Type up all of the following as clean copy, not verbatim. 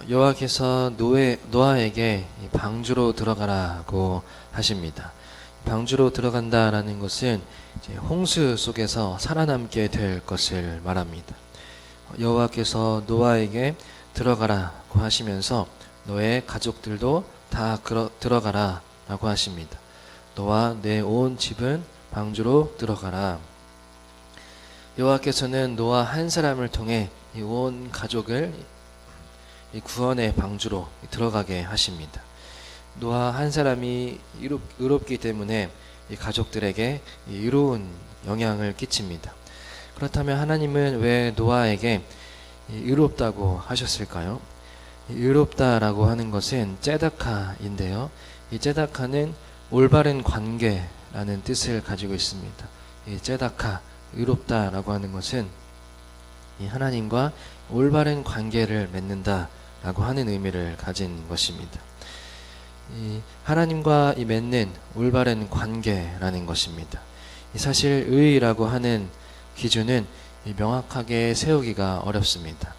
여호와께서 노아에게 방주로 들어가라고 하십니다. 방주로 들어간다라는 것은 이제 홍수 속에서 살아남게 될 것을 말합니다. 여호와께서 노아에게 들어가라고 하시면서 너의 가족들도 다 들어가라라고 하십니다. 너와 내 온 집은 방주로 들어가라. 여호와께서는 노아 한 사람을 통해 이 온 가족을 이 구원의 방주로 들어가게 하십니다. 노아 한 사람이 의롭기 때문에 이 가족들에게 의로운 영향을 끼칩니다. 그렇다면 하나님은 왜 노아에게 의롭다고 하셨을까요? 의롭다라고 하는 것은 째다카인데요. 이 째다카는 올바른 관계라는 뜻을 가지고 있습니다. 이 째다카, 의롭다라고 하는 것은 이 하나님과 올바른 관계를 맺는다라고 하는 의미를 가진 것입니다. 이 하나님과 맺는 올바른 관계라는 것입니다. 사실 의라고 하는 기준은 명확하게 세우기가 어렵습니다.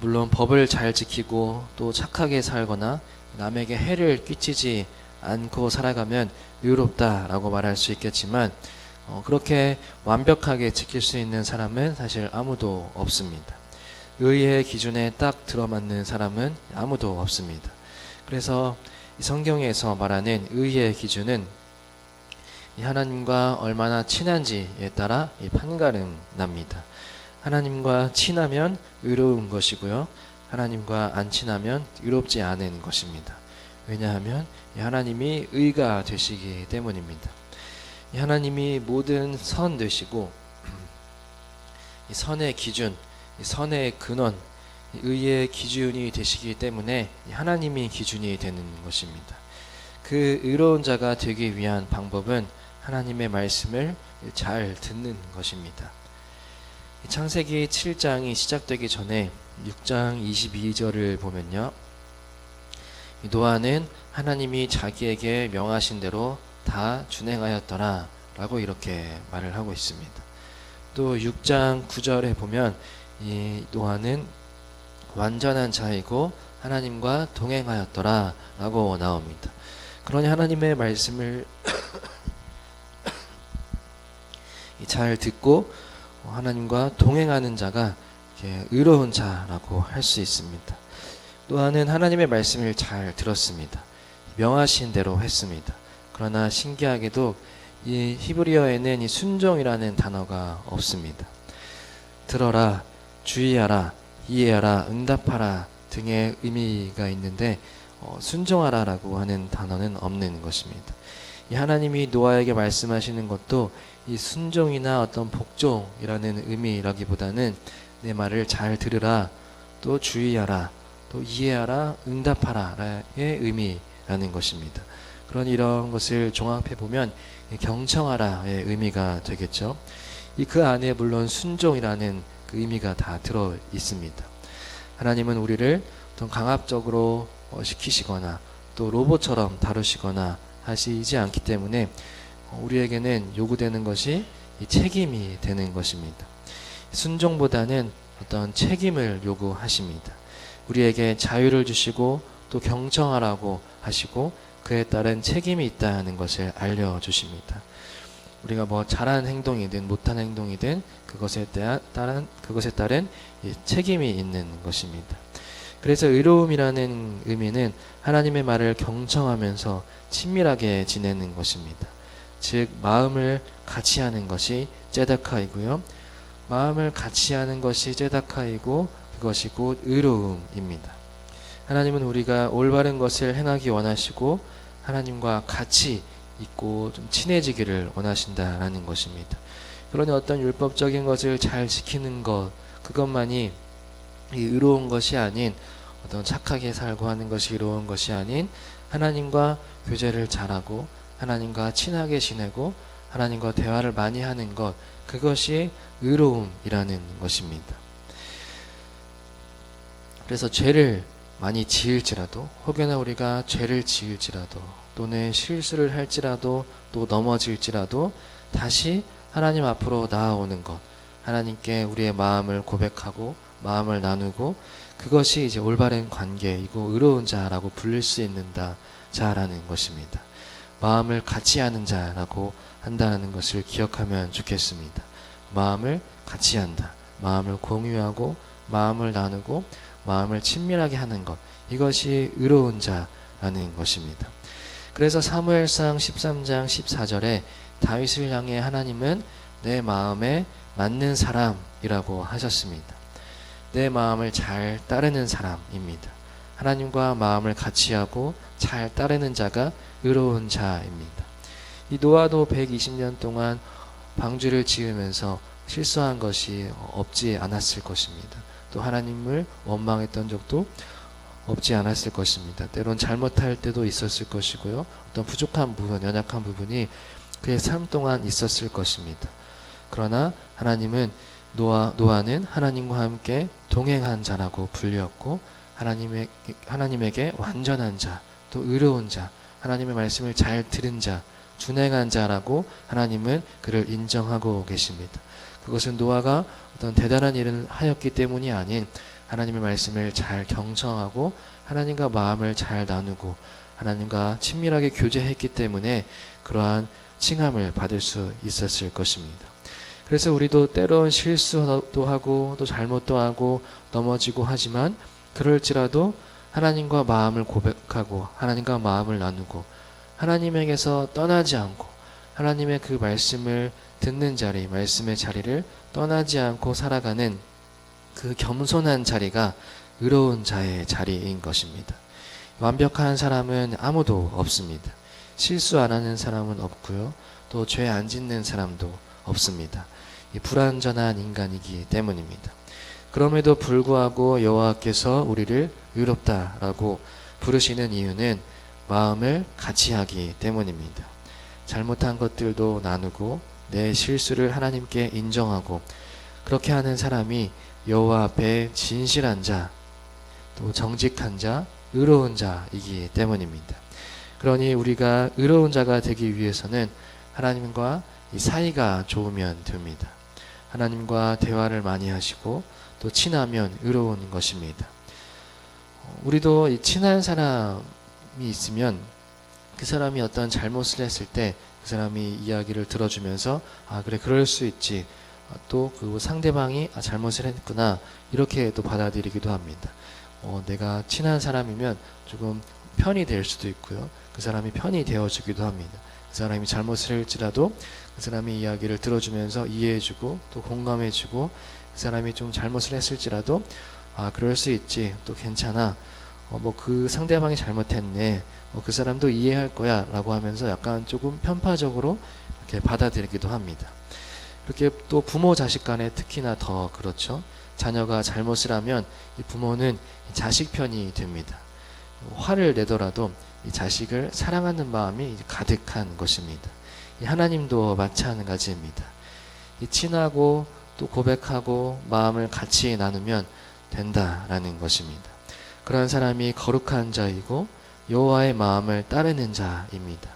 물론 법을 잘 지키고 또 착하게 살거나 남에게 해를 끼치지 않고 살아가면 의롭다라고 말할 수 있겠지만 그렇게 완벽하게 지킬 수 있는 사람은 사실 아무도 없습니다. 의의 기준에 딱 들어맞는 사람은 아무도 없습니다. 그래서 성경에서 말하는 의의 기준은 하나님과 얼마나 친한지에 따라 판가름 납니다. 하나님과 친하면 의로운 것이고요. 하나님과 안 친하면 의롭지 않은 것입니다. 왜냐하면 하나님이 의가 되시기 때문입니다. 하나님이 모든 선 되시고 선의 기준, 선의 근원, 의의 기준이 되시기 때문에 하나님이 기준이 되는 것입니다. 그 의로운 자가 되기 위한 방법은 하나님의 말씀을 잘 듣는 것입니다. 창세기 7장이 시작되기 전에 6장 22절을 보면요. 노아는 하나님이 자기에게 명하신 대로 다 준행하였더라 라고 이렇게 말을 하고 있습니다. 또 6장 9절에 보면 이 노아는 완전한 자이고 하나님과 동행하였더라 라고 나옵니다. 그러니 하나님의 말씀을 잘 듣고 하나님과 동행하는 자가 의로운 자라고 할 수 있습니다. 노아는 하나님의 말씀을 잘 들었습니다. 명하신 대로 했습니다. 그러나 신기하게도 이 히브리어에는 이 순종이라는 단어가 없습니다. 들어라, 주의하라, 이해하라, 응답하라 등의 의미가 있는데 순종하라라고 하는 단어는 없는 것입니다. 이 하나님이 노아에게 말씀하시는 것도 이 순종이나 어떤 복종이라는 의미라기보다는 내 말을 잘 들으라, 또 주의하라, 또 이해하라, 응답하라의 의미라는 것입니다. 그런 이런 것을 종합해 보면 경청하라의 의미가 되겠죠. 그 안에 물론 순종이라는 그 의미가 다 들어 있습니다. 하나님은 우리를 어떤 강압적으로 시키시거나 또 로봇처럼 다루시거나 하시지 않기 때문에 우리에게는 요구되는 것이 이 책임이 되는 것입니다. 순종보다는 어떤 책임을 요구하십니다. 우리에게 자유를 주시고 또 경청하라고 하시고 그에 따른 책임이 있다는 것을 알려주십니다. 우리가 뭐 잘한 행동이든 못한 행동이든 그것에 따른 책임이 있는 것입니다. 그래서 의로움이라는 의미는 하나님의 말을 경청하면서 친밀하게 지내는 것입니다. 즉 마음을 같이 하는 것이 째다카이고요. 마음을 같이 하는 것이 째다카이고 그것이 곧 의로움입니다. 하나님은 우리가 올바른 것을 행하기 원하시고 하나님과 같이 있고 좀 친해지기를 원하신다라는 것입니다. 그러니 어떤 율법적인 것을 잘 지키는 것 그것만이 의로운 것이 아닌 어떤 착하게 살고 하는 것이 의로운 것이 아닌 하나님과 교제를 잘하고 하나님과 친하게 지내고 하나님과 대화를 많이 하는 것 그것이 의로움이라는 것입니다. 그래서 죄를 많이 지을지라도 혹여나 우리가 죄를 지을지라도 또는 실수를 할지라도 또 넘어질지라도 다시 하나님 앞으로 나아오는 것 하나님께 우리의 마음을 고백하고 마음을 나누고 그것이 이제 올바른 관계이고 의로운 자라고 불릴 수 있는 자라는 것입니다. 마음을 같이 하는 자라고 한다는 것을 기억하면 좋겠습니다. 마음을 같이 한다. 마음을 공유하고 마음을 나누고 마음을 친밀하게 하는 것. 이것이 의로운 자라는 것입니다. 그래서 사무엘상 13장 14절에 다윗을 향해 하나님은 내 마음에 맞는 사람이라고 하셨습니다. 내 마음을 잘 따르는 사람입니다. 하나님과 마음을 같이 하고 잘 따르는 자가 의로운 자입니다. 이 노아도 120년 동안 방주를 지으면서 실수한 것이 없지 않았을 것입니다. 또 하나님을 원망했던 적도 없지 않았을 것입니다. 때론 잘못할 때도 있었을 것이고요. 어떤 부족한 부분, 연약한 부분이 그의 삶 동안 있었을 것입니다. 그러나 하나님은 노아는 하나님과 함께 동행한 자라고 불렸고 하나님에게 완전한 자, 또 의로운 자, 하나님의 말씀을 잘 들은 자, 준행한 자라고 하나님은 그를 인정하고 계십니다. 그것은 노아가 어떤 대단한 일을 하였기 때문이 아닌 하나님의 말씀을 잘 경청하고 하나님과 마음을 잘 나누고 하나님과 친밀하게 교제했기 때문에 그러한 칭함을 받을 수 있었을 것입니다. 그래서 우리도 때론 실수도 하고 또 잘못도 하고 넘어지고 하지만 그럴지라도 하나님과 마음을 고백하고 하나님과 마음을 나누고 하나님에게서 떠나지 않고 하나님의 그 말씀을 듣는 자리, 말씀의 자리를 떠나지 않고 살아가는 그 겸손한 자리가 의로운 자의 자리인 것입니다. 완벽한 사람은 아무도 없습니다. 실수 안 하는 사람은 없고요. 또 죄 안 짓는 사람도 없습니다. 이 불완전한 인간이기 때문입니다. 그럼에도 불구하고 여호와께서 우리를 의롭다라고 부르시는 이유는 마음을 같이 하기 때문입니다. 잘못한 것들도 나누고 내 실수를 하나님께 인정하고 그렇게 하는 사람이 여호와 앞에 진실한 자, 또 정직한 자, 의로운 자이기 때문입니다. 그러니 우리가 의로운 자가 되기 위해서는 하나님과 이 사이가 좋으면 됩니다. 하나님과 대화를 많이 하시고 또 친하면 의로운 것입니다. 우리도 이 친한 사람이 있으면 그 사람이 어떤 잘못을 했을 때 그 사람이 이야기를 들어주면서 아 그래 그럴 수 있지 또 그 상대방이 잘못을 했구나 이렇게 또 받아들이기도 합니다. 내가 친한 사람이면 조금 편이 될 수도 있고요. 그 사람이 편이 되어주기도 합니다. 그 사람이 잘못을 할지라도 그 사람이 이야기를 들어주면서 이해해주고 또 공감해주고 그 사람이 좀 잘못을 했을지라도 아 그럴 수 있지 또 괜찮아 그 상대방이 잘못했네 그 사람도 이해할 거야 라고 하면서 약간 조금 편파적으로 이렇게 받아들이기도 합니다. 이렇게 또 부모 자식 간에 특히나 더 그렇죠. 자녀가 잘못을 하면 이 부모는 자식 편이 됩니다. 화를 내더라도 이 자식을 사랑하는 마음이 가득한 것입니다. 하나님도 마찬가지입니다. 이 친하고 또 고백하고 마음을 같이 나누면 된다라는 것입니다. 그런 사람이 거룩한 자이고 여호와의 마음을 따르는 자입니다.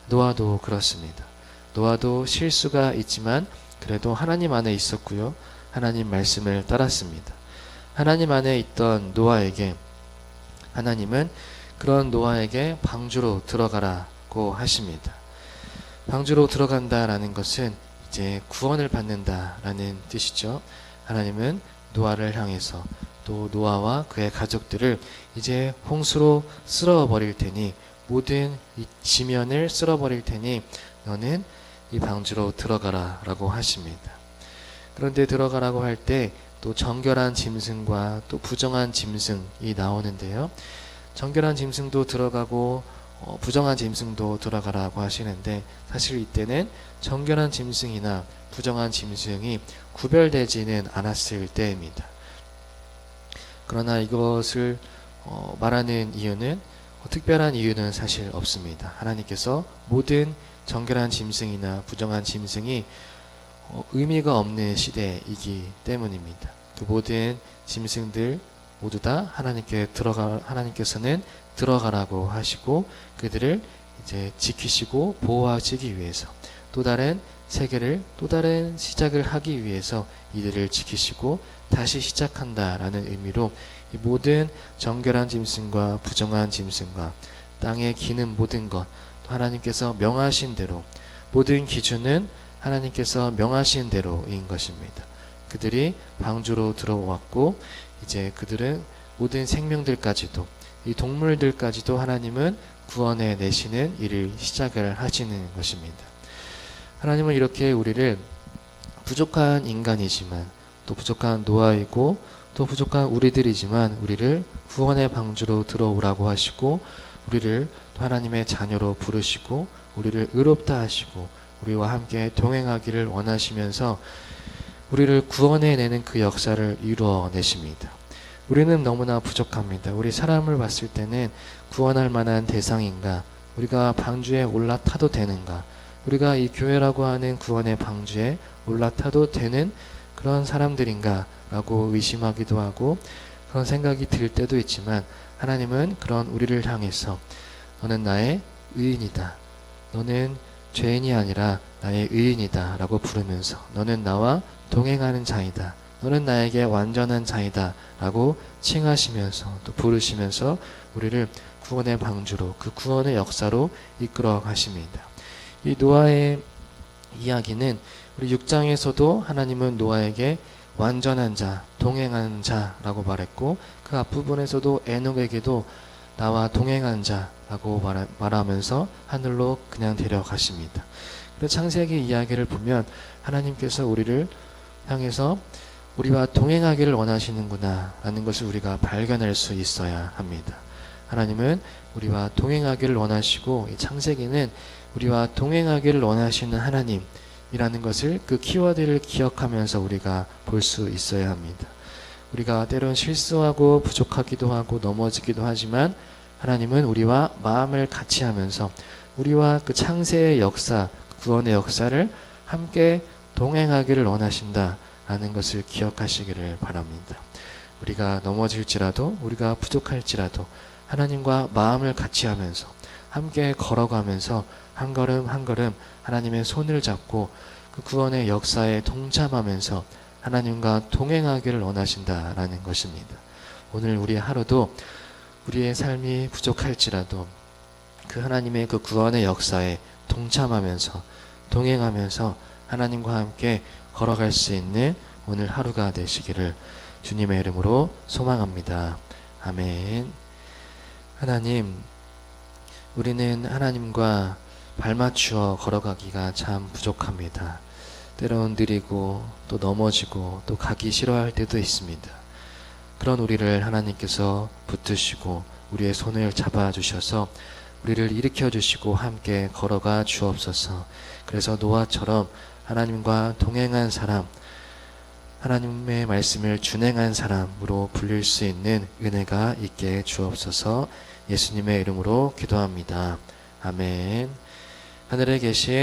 노아도 그렇습니다. 노아도 실수가 있지만 그래도 하나님 안에 있었고요. 하나님 말씀을 따랐습니다. 하나님 안에 있던 노아에게 하나님은 그런 노아에게 방주로 들어가라고 하십니다. 방주로 들어간다라는 것은 이제 구원을 받는다라는 뜻이죠. 하나님은 노아를 향해서 또 노아와 그의 가족들을 이제 홍수로 쓸어버릴 테니 모든 이 지면을 쓸어버릴 테니 너는 이 방주로 들어가라 라고 하십니다. 그런데 들어가라고 할 때 또 정결한 짐승과 또 부정한 짐승이 나오는데요. 정결한 짐승도 들어가고 부정한 짐승도 들어가라고 하시는데 사실 이때는 정결한 짐승이나 부정한 짐승이 구별되지는 않았을 때입니다. 그러나 이것을 말하는 이유는 특별한 이유는 사실 없습니다. 하나님께서 모든 정결한 짐승이나 부정한 짐승이 의미가 없는 시대이기 때문입니다. 그 모든 짐승들 모두 다 하나님께서는 들어가라고 하시고 그들을 이제 지키시고 보호하시기 위해서 또 다른 세계를 또 다른 시작을 하기 위해서 이들을 지키시고 다시 시작한다라는 의미로 이 모든 정결한 짐승과 부정한 짐승과 땅에 기는 모든 것, 또 하나님께서 명하신 대로 모든 기준은 하나님께서 명하신 대로인 것입니다. 그들이 방주로 들어왔고 이제 그들은 모든 생명들까지도 이 동물들까지도 하나님은 구원해 내시는 일을 시작을 하시는 것입니다. 하나님은 이렇게 우리를 부족한 인간이지만 또 부족한 노아이고 또 부족한 우리들이지만 우리를 구원의 방주로 들어오라고 하시고 우리를 또 하나님의 자녀로 부르시고 우리를 의롭다 하시고 우리와 함께 동행하기를 원하시면서 우리를 구원해내는 그 역사를 이루어내십니다. 우리는 너무나 부족합니다. 우리 사람을 봤을 때는 구원할 만한 대상인가? 우리가 방주에 올라타도 되는가? 우리가 이 교회라고 하는 구원의 방주에 올라타도 되는 그런 사람들인가? 라고 의심하기도 하고 그런 생각이 들 때도 있지만 하나님은 그런 우리를 향해서 너는 나의 의인이다. 너는 죄인이 아니라 나의 의인이다 라고 부르면서 너는 나와 동행하는 자이다. 너는 나에게 완전한 자이다 라고 칭하시면서 또 부르시면서 우리를 구원의 방주로 그 구원의 역사로 이끌어 가십니다. 이 노아의 이야기는 우리 6장에서도 하나님은 노아에게 완전한 자, 동행하는 자라고 말했고 그 앞부분에서도 에녹에게도 나와 동행한 자라고 말하면서 하늘로 그냥 데려가십니다. 그래서 창세기 이야기를 보면 하나님께서 우리를 향해서 우리와 동행하기를 원하시는구나 라는 것을 우리가 발견할 수 있어야 합니다. 하나님은 우리와 동행하기를 원하시고 이 창세기는 우리와 동행하기를 원하시는 하나님이라는 것을 그 키워드를 기억하면서 우리가 볼 수 있어야 합니다. 우리가 때론 실수하고 부족하기도 하고 넘어지기도 하지만 하나님은 우리와 마음을 같이 하면서 우리와 그 창세의 역사, 구원의 역사를 함께 동행하기를 원하신다 라는 것을 기억하시기를 바랍니다. 우리가 넘어질지라도 우리가 부족할지라도 하나님과 마음을 같이 하면서 함께 걸어가면서 한 걸음 한 걸음 하나님의 손을 잡고 그 구원의 역사에 동참하면서 하나님과 동행하기를 원하신다라는 것입니다. 오늘 우리의 하루도 우리의 삶이 부족할지라도 그 하나님의 그 구원의 역사에 동참하면서 동행하면서 하나님과 함께 걸어갈 수 있는 오늘 하루가 되시기를 주님의 이름으로 소망합니다. 아멘. 하나님, 우리는 하나님과 발맞추어 걸어가기가 참 부족합니다. 때론 느리고 또 넘어지고 또 가기 싫어할 때도 있습니다. 그런 우리를 하나님께서 붙드시고 우리의 손을 잡아주셔서 우리를 일으켜 주시고 함께 걸어가 주옵소서. 그래서 노아처럼 하나님과 동행한 사람, 하나님의 말씀을 준행한 사람으로 불릴 수 있는 은혜가 있게 주옵소서. 예수님의 이름으로 기도합니다. 아멘. 하늘에 계신